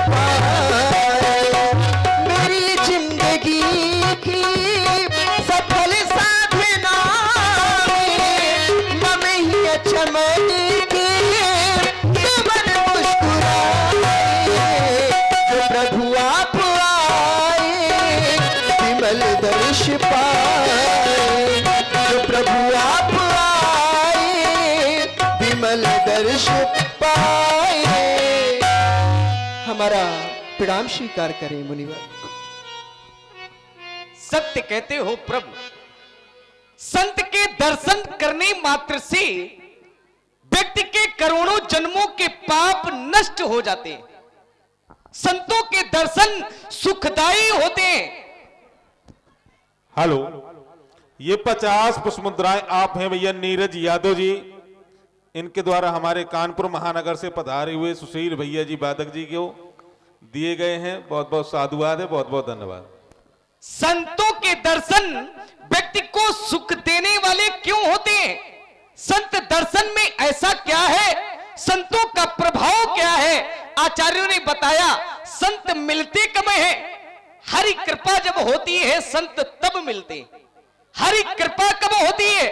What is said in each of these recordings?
पाए। मेरी जिंदगी की सफल साधना में मम ही चमन के सुमन मुस्कुराए। जो प्रभु आप आए विमल दर्श पाए। जो प्रभु आप आए विमल दर्श पाए। हमारा प्रणाम स्वीकार करें मुनिवर। सत्य कहते हो प्रभु, संत के दर्शन करने मात्र से व्यक्ति के करोड़ों जन्मों के पाप नष्ट हो जाते हैं। संतों के दर्शन सुखदायी होते हैं। हेलो, ये 50 पुष्पमुद्राएं आप हैं भैया नीरज यादव जी, इनके द्वारा हमारे कानपुर महानगर से पधारे हुए सुशील भैया जी वादक जी को दिए गए हैं। बहुत बहुत साधुवाद है, बहुत बहुत धन्यवाद। संतों के दर्शन व्यक्ति को सुख देने वाले क्यों होते हैं? संत दर्शन में ऐसा क्या है? संतों का प्रभाव क्या है? आचार्यों ने बताया, संत मिलते कब हैं? हरि कृपा जब होती है संत तब मिलते हैं। हरि कृपा कब होती है?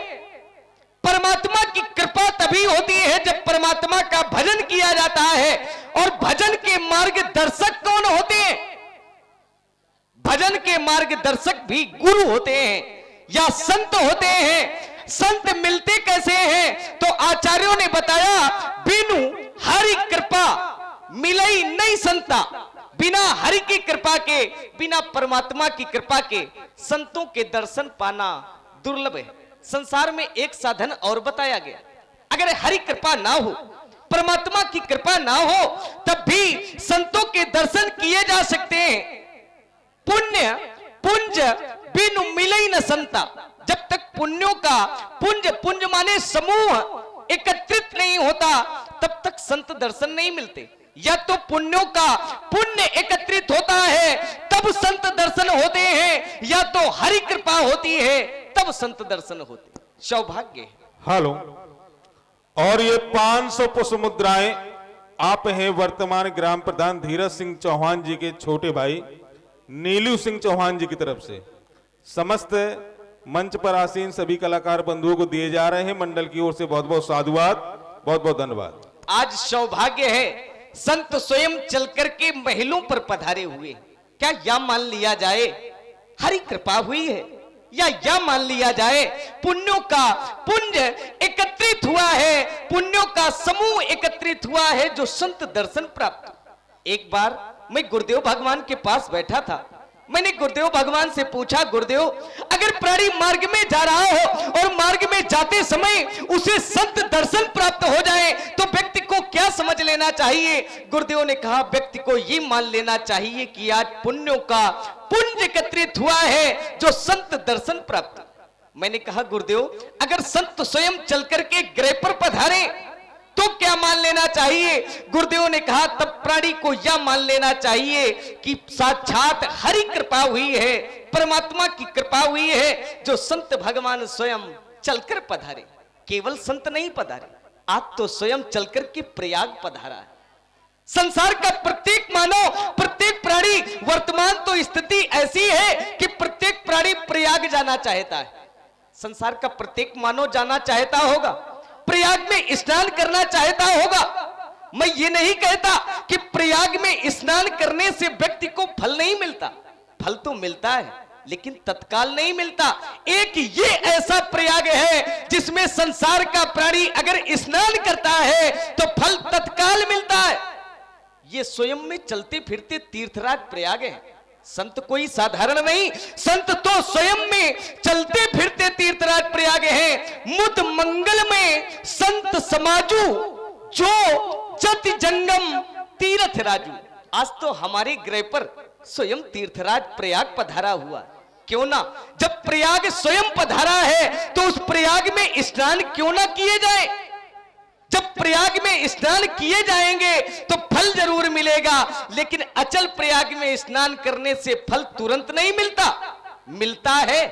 परमात्मा की कृपा तभी होती है जब परमात्मा का भजन किया जाता है। और भजन के मार्गदर्शक कौन होते हैं? भजन के मार्गदर्शक भी गुरु होते हैं या संत होते हैं। संत मिलते कैसे हैं? तो आचार्यों ने बताया, बिनु हरि कृपा मिलई नहीं संता। बिना हरि की कृपा के, बिना परमात्मा की कृपा के संतों के दर्शन पाना दुर्लभ है। संसार में एक साधन और बताया गया, अगर हरि कृपा ना हो, परमात्मा की कृपा ना हो, तब भी संतों के दर्शन किए जा सकते हैं। पुण्य पुंज बिनु मिले न संता। जब तक पुण्यों का पुंज, पुंज माने समूह, एकत्रित नहीं होता तब तक संत दर्शन नहीं मिलते। या तो पुण्यों का पुण्य एकत्रित होता है तब संत दर्शन होते हैं, या तो हरि कृपा होती है तब संत दर्शन होते हैं। सौभाग्य है। हेलो, और ये 500 पुष्पमुद्राएं आप हैं वर्तमान ग्राम प्रधान धीरज सिंह चौहान जी के छोटे भाई नीलू सिंह चौहान जी की तरफ से समस्त मंच पर आसीन सभी कलाकार बंधुओं को दिए जा रहे हैं। मंडल की ओर से बहुत बहुत साधुवाद, बहुत बहुत धन्यवाद। आज सौभाग्य है, संत स्वयं चलकर के महलों पर पधारे हुए। क्या यह मान लिया जाए हरि कृपा हुई है, या यह मान लिया जाए पुण्यों का पुंज एकत्रित हुआ है, पुण्यों का समूह एकत्रित हुआ है जो संत दर्शन प्राप्त। एक बार मैं गुरुदेव भगवान के पास बैठा था। मैंने गुरुदेव भगवान से पूछा, गुरुदेव अगर प्राणी मार्ग में जा रहा हो और मार्ग में जाते समय उसे संत दर्शन प्राप्त हो जाए तो व्यक्ति को क्या समझ लेना चाहिए? गुरुदेव ने कहा, व्यक्ति को ये मान लेना चाहिए कि आज पुण्यों का पुंज एकत्रित हुआ है जो संत दर्शन प्राप्त। मैंने कहा, गुरुदेव अगर संत स्वयं चल करके ग्रह पर पधारे तो क्या मान लेना चाहिए? गुरुदेव ने कहा, तब प्राणी को यह मान लेना चाहिए कि साक्षात हरि कृपा हुई है, परमात्मा की कृपा हुई है जो संत भगवान स्वयं चलकर पधारे। केवल संत नहीं पधारे, आज तो स्वयं चलकर के प्रयाग पधारा है। संसार का प्रत्येक मानव, प्रत्येक प्राणी, वर्तमान तो स्थिति ऐसी है कि प्रत्येक प्राणी प्रयाग जाना चाहता है। संसार का प्रत्येक मानव जाना चाहता होगा, प्रयाग में स्नान करना चाहता होगा। मैं ये नहीं कहता कि प्रयाग में स्नान करने से व्यक्ति को फल नहीं मिलता, फल तो मिलता है लेकिन तत्काल नहीं मिलता। एक ये ऐसा प्रयाग है जिसमें संसार का प्राणी अगर स्नान करता है तो फल तत्काल मिलता है। ये स्वयं में चलते फिरते तीर्थराज प्रयाग है। संत कोई साधारण नहीं, संत तो स्वयं में चलते फिरते तीर्थराज प्रयाग है। मुद मंगल में संत समाजू जो जति जंगम तीर्थ राजू। आज तो हमारे ग्रह पर स्वयं तीर्थराज प्रयाग पधारा हुआ। क्यों ना, जब प्रयाग स्वयं पधारा है तो उस प्रयाग में स्नान क्यों ना किए जाए? जब प्रयाग में स्नान किए जाएंगे तो फल जरूर मिलेगा, लेकिन अचल प्रयाग में स्नान करने से फल तुरंत नहीं मिलता। मिलता है,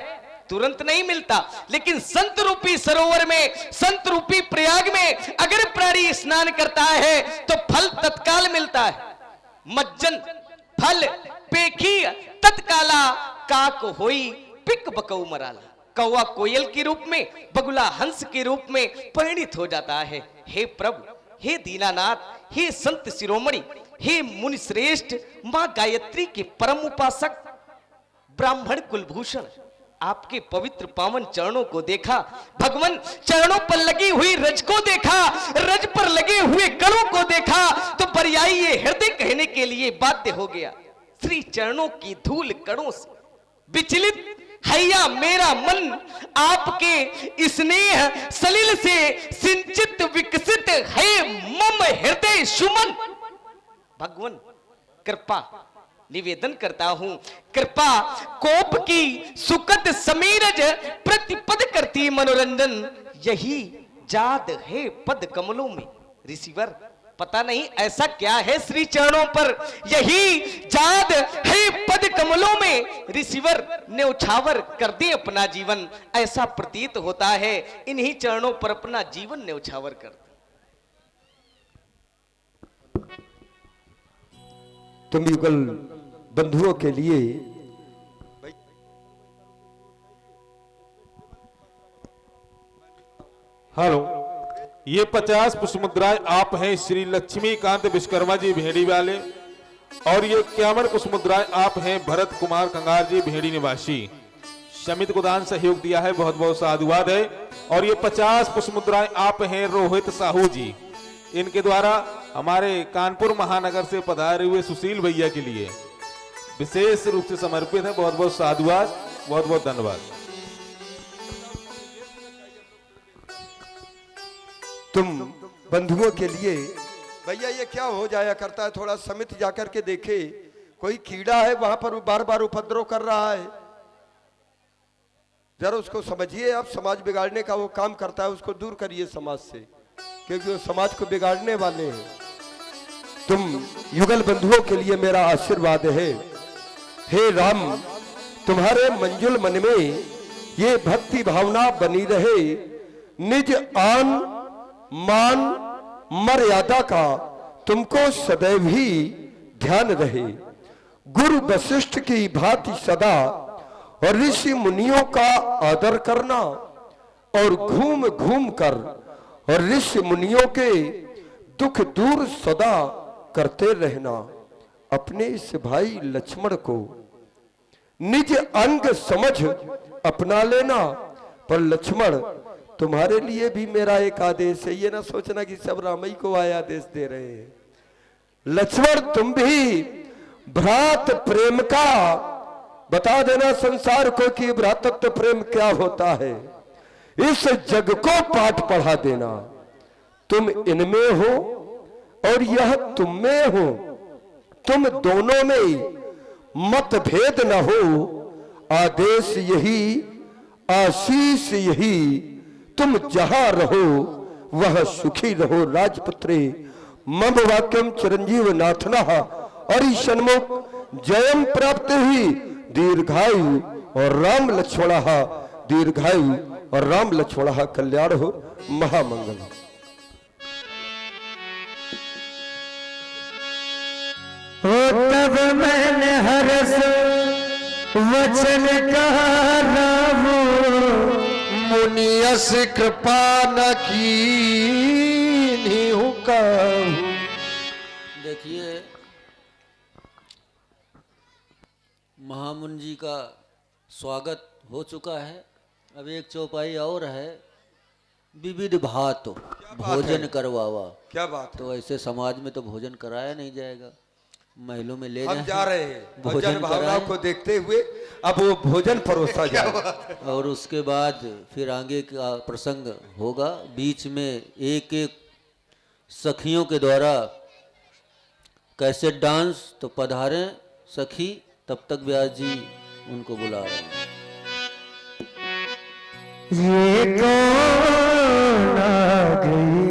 तुरंत नहीं मिलता, लेकिन संत रूपी सरोवर में, संत रूपी प्रयाग में अगर प्राणी स्नान करता है तो फल तत्काल मिलता है। मज्जन फल पेखी तत्काला काक होई पिक बकऊ मराला। कौवा कोयल के रूप में, बगुला हंस के रूप में परिणित हो जाता है। हे प्रभु, हे दीनानाथ, हे संत शिरोमणि, हे मुनि श्रेष्ठ, मां गायत्री के परम उपासक ब्राह्मण कुलभूषण, आपके पवित्र पावन चरणों को देखा, भगवान चरणों पर लगी हुई रज को देखा, रज पर लगे हुए कणों को देखा तो पर्यायी ये हृदय कहने के लिए बाध्य हो गया। श्री चरणों की धूल कणों से विचलित हैया मेरा मन, आपके स्नेह सलिल से सिंचित विकसित है मम हृदय सुमन। भगवान कृपा निवेदन करता हूं, कृपा कोप की सुकत समीरज प्रतिपद करती मनोरंजन, यही जाद है पद कमलों में। रिसीवर, पता नहीं ऐसा क्या है श्री चरणों पर, यही जाद है पद कमलों में। रिसीवर न्यौछावर कर दे अपना जीवन, ऐसा प्रतीत होता है इन्हीं चरणों पर अपना जीवन न्यौछावर कर दे। तुम युगल बंधुओं के लिए हेलो, ये 50 पुष्प मुद्राएं आप हैं श्री लक्ष्मीकांत विश्वकर्मा जी भेड़ी वाले, और ये 51 पुष्प मुद्राएं आप हैं भरत कुमार कंगार जी भेड़ी निवासी। समिति को दान सहयोग दिया है, बहुत बहुत साधुवाद है। और ये 50 पुष्प मुद्राएं आप हैं रोहित साहू जी, इनके द्वारा हमारे कानपुर महानगर से पधारे हुए सुशील भैया के लिए विशेष रूप से समर्पित है। बहुत बहुत साधुवाद, बहुत बहुत धन्यवाद। तुम बंधुओं के लिए भैया ये क्या हो जाया करता है, थोड़ा समिति जाकर के देखे, कोई कीड़ा है वहां पर बार बार उपद्रव कर रहा है, जरा उसको समझिए। आप समाज बिगाड़ने का वो काम करता है, उसको दूर करिए समाज से, क्योंकि वो समाज को बिगाड़ने वाले हैं। तुम युगल बंधुओं के लिए मेरा आशीर्वाद है। हे राम, तुम्हारे मंजुल मन में ये भक्ति भावना बनी रहे, निज आन मान मर्यादा का तुमको सदैव ही ध्यान रहे। गुरु वशिष्ठ की भांति सदा और ऋषि मुनियों का आदर करना, और घूम घूम कर और ऋषि मुनियों के दुख दूर सदा करते रहना। अपने इस भाई लक्ष्मण को निज अंग समझ अपना लेना। पर लक्ष्मण, तुम्हारे लिए भी मेरा एक आदेश है, ये ना सोचना कि सब रामई को आया आदेश दे रहे हैं। लक्ष्मण, तुम भी भ्रात प्रेम का बता देना संसार को कि भ्रातृत्व प्रेम क्या होता है, इस जग को पाठ पढ़ा देना। तुम इनमें हो और यह तुम में हो, तुम दोनों में मतभेद न हो। आदेश यही, आशीष यही, तुम जहां रहो वह सुखी रहो। राजपुत्रे मम वाक्यम चिरंजीव नाथनः और सन्मुख जयम प्राप्त ही दीर्घायु और राम लक्ष्मण दीर्घायु और राम लक्ष्मण कल्याण हो। महामंगल। तब मैंने हरस वचन कहा राम, मुनियस कृपा न की हूँ कहूँ। देखिए, महामुनि जी का स्वागत हो चुका है। अब एक चौपाई और है, विविध भात भोजन करवावा। क्या बात है? तो ऐसे समाज में तो भोजन कराया नहीं जाएगा, महलों में ले हम जा रहे हैं भोजन भावनाओं को देखते हुए, अब वो भोजन परोसा जाए और उसके बाद फिर आगे का प्रसंग होगा। बीच में एक एक सखियों के द्वारा कैसे डांस, तो पधारें सखी, तब तक व्यास जी उनको बुला रहे हैं। ये कौन आ गई।